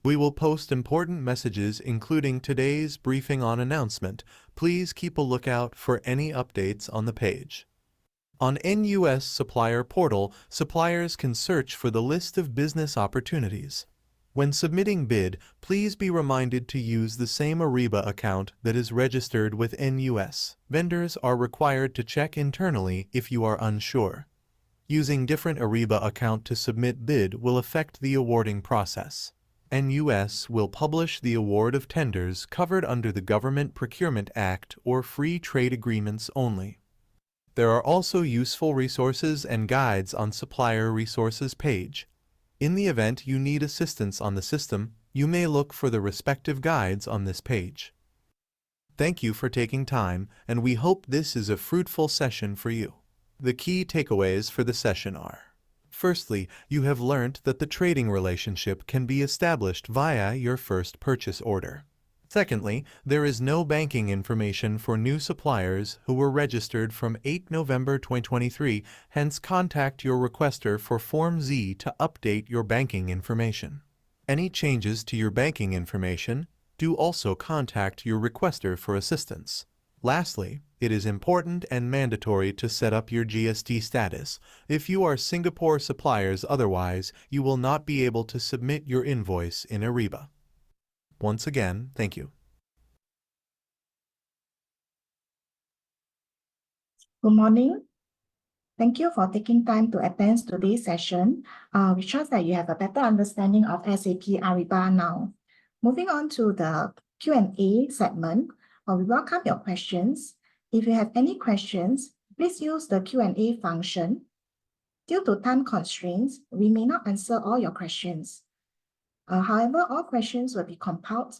We will post important messages including today's briefing on announcement. Please keep a lookout for any updates on the page. On NUS Supplier Portal, suppliers can search for the list of business opportunities. When submitting bid, please be reminded to use the same Ariba account that is registered with NUS. Vendors are required to check internally if you are unsure. Using different Ariba account to submit bid will affect the awarding process. NUS will publish the award of tenders covered under the Government Procurement Act or free trade agreements only. There are also useful resources and guides on Supplier Resources page. In the event you need assistance on the system, you may look for the respective guides on this page. Thank you for taking time, and we hope this is a fruitful session for you. The key takeaways for the session are: firstly, you have learned that the trading relationship can be established via your first purchase order. Secondly, there is no banking information for new suppliers who were registered from 8 November 2023, hence contact your requester for Form Z to update your banking information. Any changes to your banking information, do also contact your requester for assistance. Lastly, it is important and mandatory to set up your GST status. If you are Singapore suppliers, otherwise, you will not be able to submit your invoice in Ariba. Once again, thank you. Good morning. Thank you for taking time to attend today's session. We trust that you have a better understanding of SAP Ariba now. Moving on to the Q&A segment, we welcome your questions. If you have any questions, please use the Q&A function. Due to time constraints, we may not answer all your questions. However, all questions will be compiled,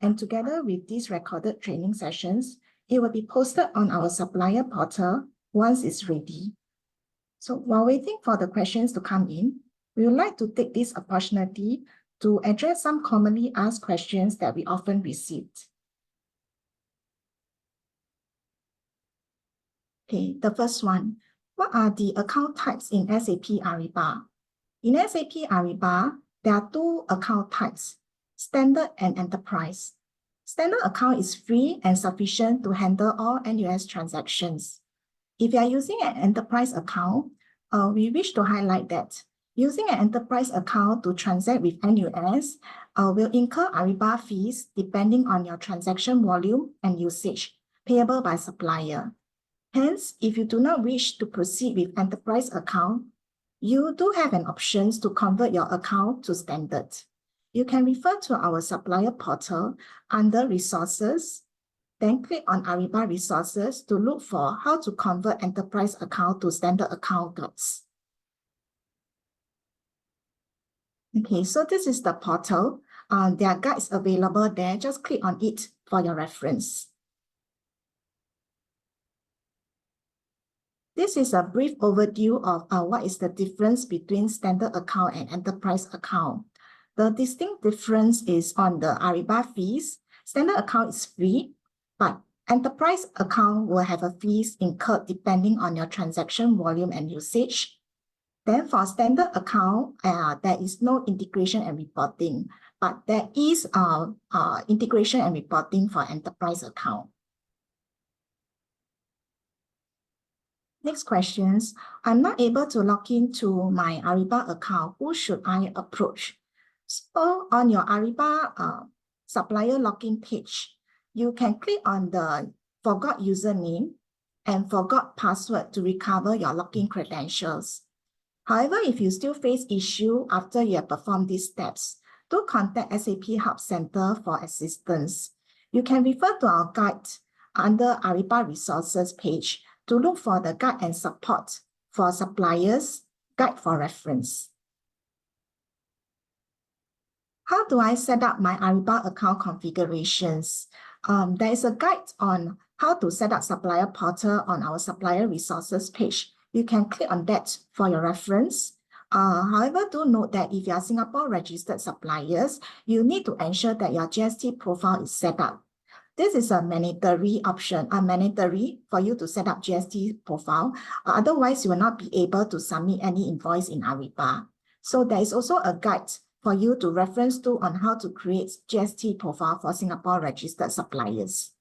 and together with these recorded training sessions, it will be posted on our supplier portal once it's ready. So while waiting for the questions to come in, we would like to take this opportunity to address some commonly asked questions that we often received. Okay, the first one: what are the account types in SAP Ariba? In SAP Ariba, there are two account types, Standard and Enterprise. Standard account is free and sufficient to handle all NUS transactions. If you are using an Enterprise account, we wish to highlight that Using an enterprise account to transact with NUS will incur Ariba fees depending on your transaction volume and usage payable by supplier. Hence, if you do not wish to proceed with enterprise account, you do have an option to convert your account to standard. You can refer to our supplier portal under resources, then click on Ariba resources to look for how to convert enterprise account to standard account guides. Okay, so this is the portal. There are guides available there. Just click on it for your reference. This is a brief overview of what is the difference between standard account and enterprise account. The distinct difference is on the Ariba fees. Standard account is free, but enterprise account will have a fees incurred depending on your transaction volume and usage. Then for standard account, there is no integration and reporting, but there is integration and reporting for enterprise account. Next questions. I'm not able to log into my Ariba account. Who should I approach? So on your Ariba supplier login page, you can click on the forgot username and forgot password to recover your login credentials. However, if you still face issue after you have performed these steps, do contact SAP Help Center for assistance. You can refer to our guide under Ariba Resources page to look for the guide and support for suppliers, guide for reference. How do I set up my Ariba account configurations? There is a guide on how to set up supplier portal on our supplier resources page. You can click on that for your reference. However, do note that if you are Singapore registered suppliers, you need to ensure that your GST profile is set up. This is a mandatory option, mandatory for you to set up GST profile. Otherwise, you will not be able to submit any invoice in Ariba. So there is also a guide for you to reference to on how to create GST profile for Singapore registered suppliers.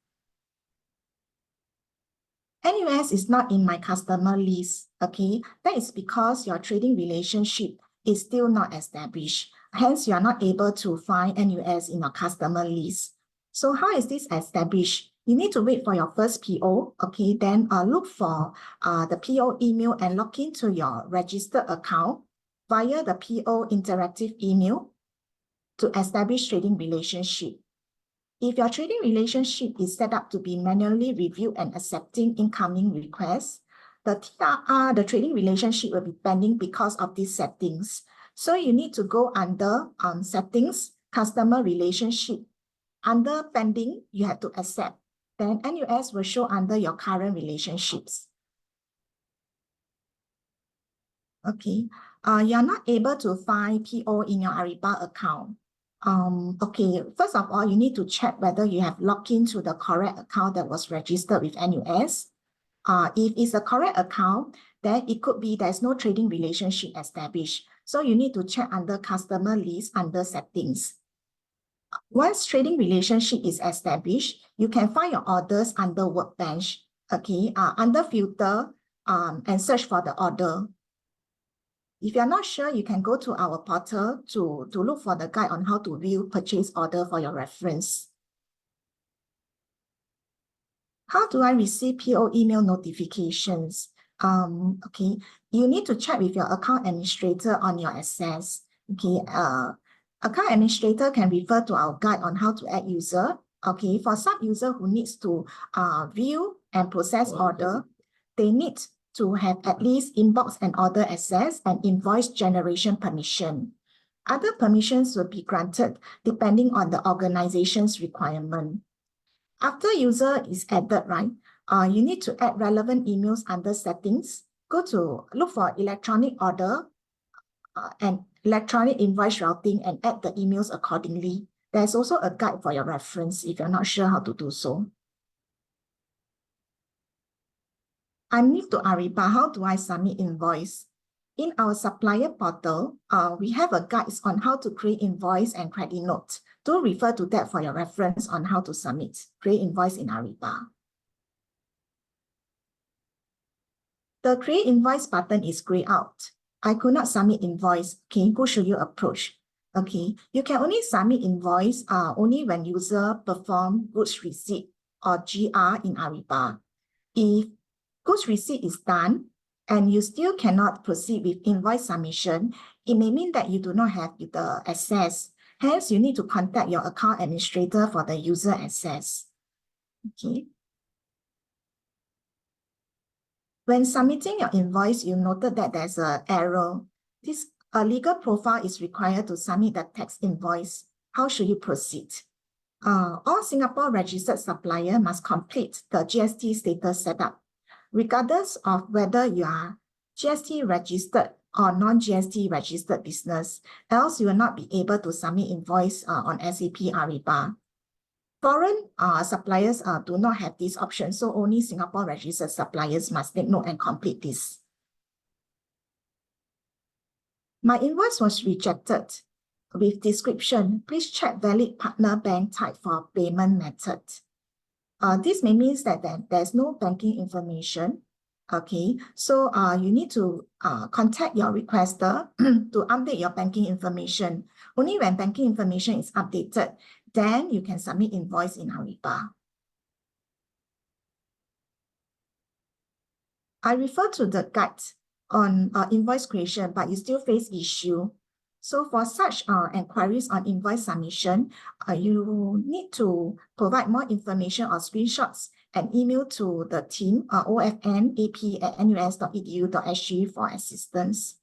NUS is not in my customer list, okay? That is because your trading relationship is still not established. Hence, you are not able to find NUS in your customer list. So how is this established? You need to wait for your first PO, okay? Then look for the PO email and log into your registered account via the PO interactive email to establish trading relationship. If your trading relationship is set up to be manually reviewed and accepting incoming requests, the TRR, the trading relationship will be pending because of these settings. So you need to go under settings, customer relationship. Under pending, you have to accept. Then NUS will show under your current relationships. Okay, you're not able to find PO in your Ariba account. Okay, first of all, you need to check whether you have logged into the correct account that was registered with NUS. If it's a correct account, then it could be there's no trading relationship established. So you need to check under customer list under settings. Once trading relationship is established, you can find your orders under Workbench, okay, under filter and search for the order. If you're not sure, you can go to our portal to look for the guide on how to view purchase order for your reference. How do I receive PO email notifications? Okay, you need to check with your account administrator on your access. Okay, account administrator can refer to our guide on how to add user. Okay, for some user who needs to view and process order, they need to have at least inbox and order access and invoice generation permission. Other permissions will be granted depending on the organization's requirement. After user is added, right, you need to add relevant emails under settings. Go to look for electronic order and electronic invoice routing and add the emails accordingly. There's also a guide for your reference if you're not sure how to do so. I'm new to Ariba. How do I submit invoice? In our supplier portal, we have a guide on how to create invoice and credit note. Do refer to that for your reference on how to submit, create invoice in Ariba. The create invoice button is grayed out. I could not submit invoice. Okay, who should you approach? Okay, you can only submit invoice only when user perform goods receipt or GR in Ariba. If goods receipt is done and you still cannot proceed with invoice submission, it may mean that you do not have the access. Hence, you need to contact your account administrator for the user access. Okay. When submitting your invoice, you noted that there's an error. This legal profile is required to submit the tax invoice. How should you proceed? All Singapore registered supplier must complete the GST status setup, regardless of whether you are GST registered or non-GST registered business, else you will not be able to submit invoice on SAP Ariba. Foreign suppliers do not have this option, so only Singapore registered suppliers must take note and complete this. My invoice was rejected with description. Please check valid partner bank type for payment method. This may mean that there's no banking information. Okay, so you need to contact your requester to update your banking information. Only when banking information is updated, then you can submit invoice in Ariba. I refer to the guide on invoice creation, but you still face issue. So for such inquiries on invoice submission, you need to provide more information or screenshots and email to the team, ofnap@nus.edu.sg for assistance.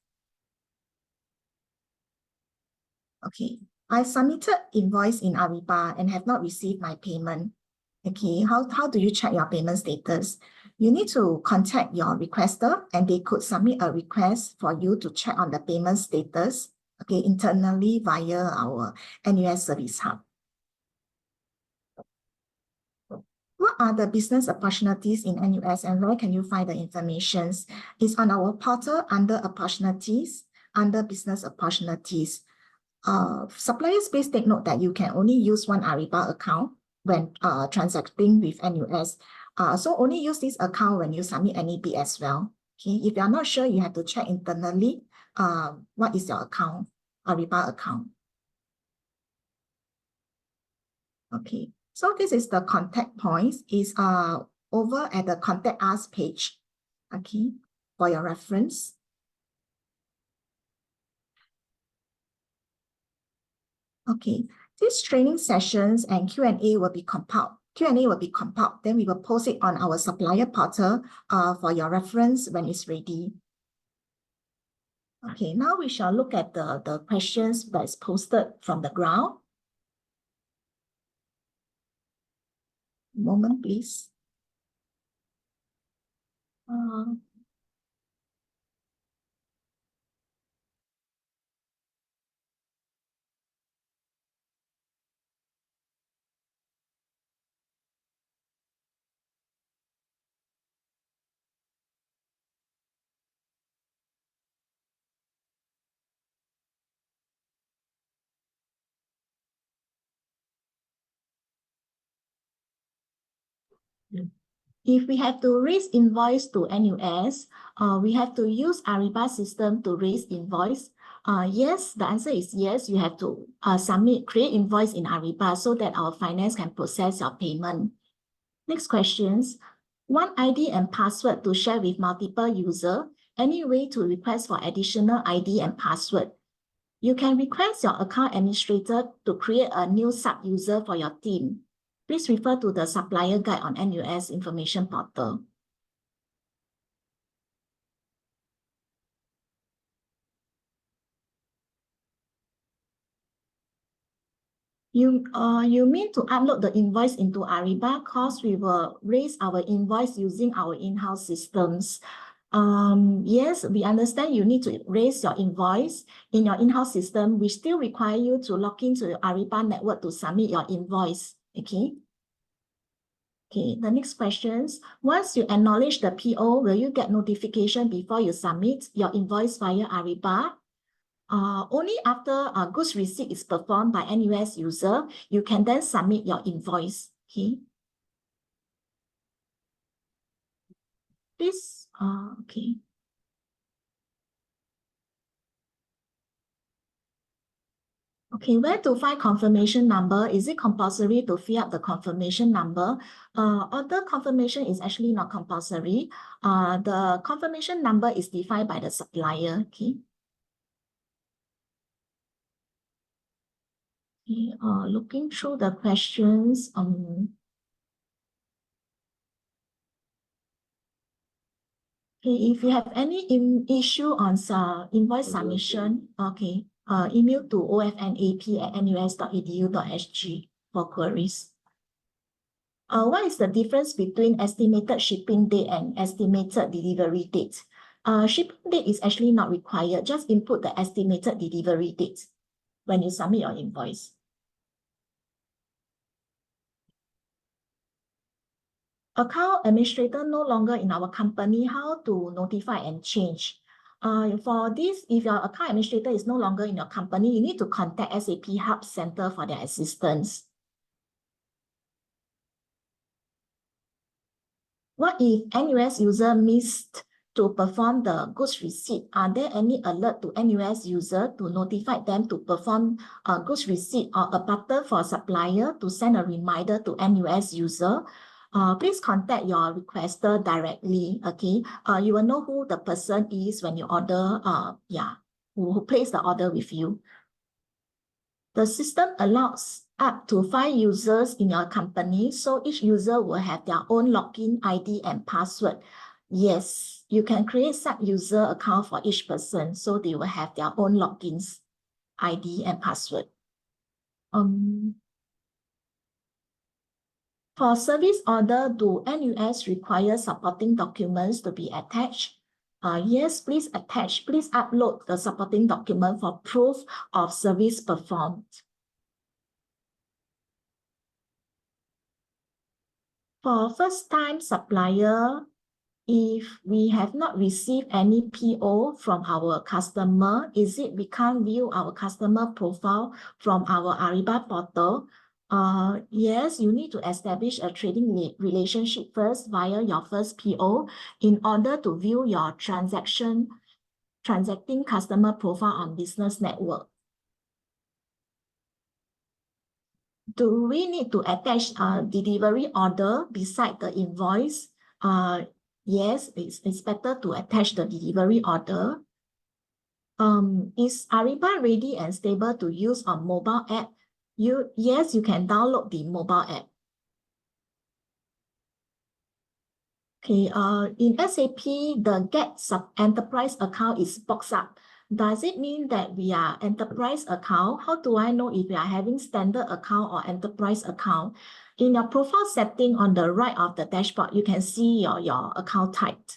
Okay, I submitted invoice in Ariba and have not received my payment. Okay, how do you check your payment status? You need to contact your requester and they could submit a request for you to check on the payment status, okay, internally via our NUS Service Hub. What are the business opportunities in NUS and where can you find the information? It's on our portal under opportunities, under business opportunities. Suppliers, please take note that you can only use one Ariba account when transacting with NUS. So only use this account when you submit any bid as well. Okay, if you are not sure, you have to check internally what is your account, Ariba account. Okay, so this is the contact points. Is over at the contact us page. Okay, for your reference. Okay, these training sessions and Q&A will be compiled. Q&A will be compiled, then we will post it on our supplier portal for your reference when it's ready. Okay, now we shall look at the questions that's posted from the ground. Moment, please. If we have to raise invoice to NUS, we have to use Ariba system to raise invoice. Yes, the answer is yes. You have to create invoice in Ariba so that our finance can process your payment. Next questions. One ID and password to share with multiple users. Any way to request for additional ID and password? You can request your account administrator to create a new sub-user for your team. Please refer to the supplier guide on NUS information portal. You mean to upload the invoice into Ariba, because we will raise our invoice using our in-house systems. Yes, we understand you need to raise your invoice in your in-house system. We still require you to log into your Ariba network to submit your invoice. Okay. Okay, the next questions. Once you acknowledge the PO, will you get notification before you submit your invoice via Ariba? Only after goods receipt is performed by NUS user, you can then submit your invoice. Okay. Please, okay. Okay, where to find confirmation number? Is it compulsory to fill up the confirmation number? Order confirmation is actually not compulsory. The confirmation number is defined by the supplier. Okay. Okay, looking through the questions. Okay, if you have any issue on invoice submission, okay, email to ofnap@nus.edu.sg for queries. What is the difference between estimated shipping date and estimated delivery date? Shipping date is actually not required. Just input the estimated delivery date when you submit your invoice. Account administrator no longer in our company, how to notify and change? For this, if your account administrator is no longer in your company, you need to contact SAP Help Center for their assistance. What if NUS user missed to perform the goods receipt? Are there any alert to NUS user to notify them to perform goods receipt, or a button for supplier to send a reminder to NUS user? Please contact your requester directly. Okay, you will know who the person is when you order. Who placed the order with you. The system allows up to 5 users in your company, so each user will have their own login ID and password. Yes, you can create sub-user account for each person, so they will have their own logins, ID and password. For service order, do NUS require supporting documents to be attached? Yes, please attach. Please upload the supporting document for proof of service performed. For first-time supplier, if we have not received any PO from our customer, we can't view our customer profile from our Ariba portal. Yes, you need to establish a trading relationship first via your first PO in order to view your transacting customer profile on business network. Do we need to attach a delivery order beside the invoice? Yes, it's better to attach the delivery order. Is Ariba ready and stable to use on mobile app? Yes, you can download the mobile app. Okay, in SAP, the Get Enterprise account is boxed up. Does it mean that we are enterprise account? How do I know if we are having standard account or enterprise account? In your profile setting on the right of the dashboard, you can see your account type.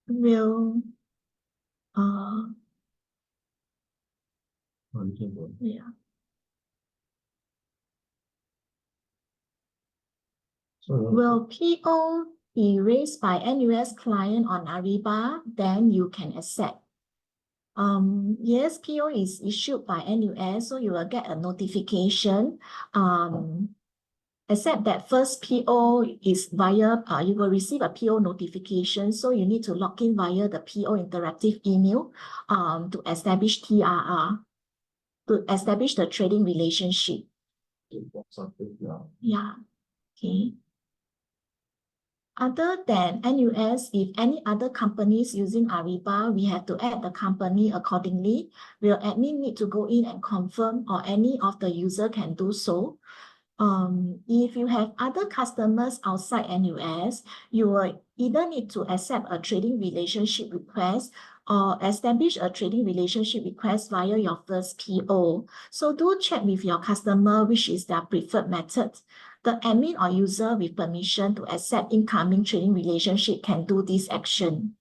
Will PO be raised by NUS client on Ariba? Then you can accept. Yes, PO is issued by NUS, so you will get a notification. Except that first PO is via, you will receive a PO notification, so you need to log in via the PO interactive email to establish TRR, to establish the trading relationship. Yeah, okay. Other than NUS, if any other companies using Ariba, we have to add the company accordingly. Will admin need to go in and confirm, or any of the user can do so? If you have other customers outside NUS, you will either need to accept a trading relationship request or establish a trading relationship request via your first PO. So do check with your customer which is their preferred method. The admin or user with permission to accept incoming trading relationship can do this action.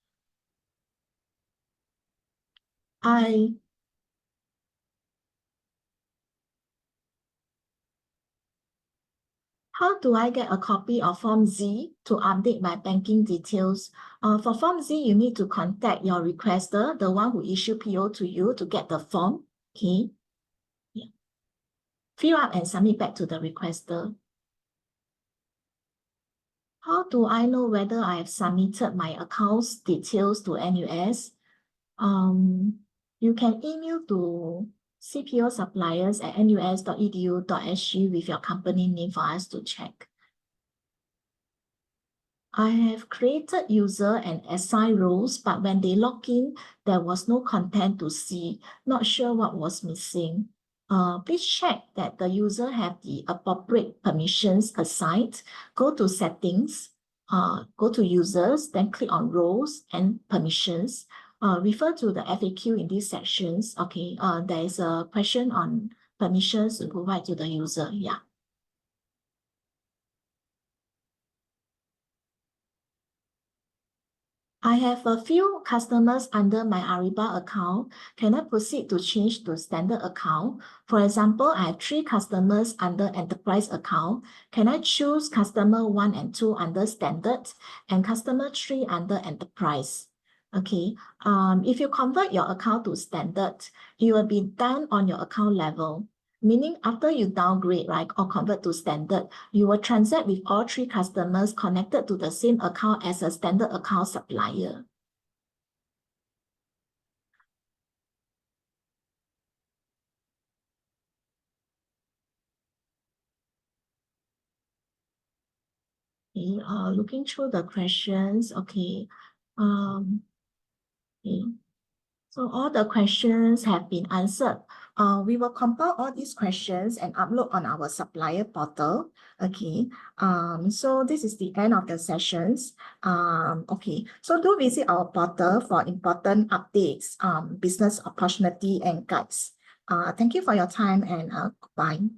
How do I get a copy of Form Z to update my banking details? For Form Z, you need to contact your requester, the one who issued PO to you, to get the form. Okay. Yeah. Fill up and submit back to the requester. How do I know whether I have submitted my account's details to NUS? You can email to cposuppliers@nus.edu.sg with your company name for us to check. I have created user and SI roles, but when they log in, there was no content to see. Not sure what was missing. Please check that the user have the appropriate permissions assigned. Go to settings, go to users, then click on roles and permissions. Refer to the FAQ in these sections. Okay, there is a question on permissions to provide to the user. Yeah. I have a few customers under my Ariba account. Can I proceed to change to standard account? For example, I have 3 customers under enterprise account. Can I choose customer 1 and 2 under standard and customer 3 under enterprise? Okay, if you convert your account to standard, it will be done on your account level. Meaning after you downgrade, right, or convert to standard, you will transact with all 3 customers connected to the same account as a standard account supplier. Okay, looking through the questions, okay. Okay. So all the questions have been answered. We will compile all these questions and upload on our supplier portal. Okay. So this is the end of the sessions. Okay. So do visit our portal for important updates, business opportunity and guides. Thank you for your time and goodbye.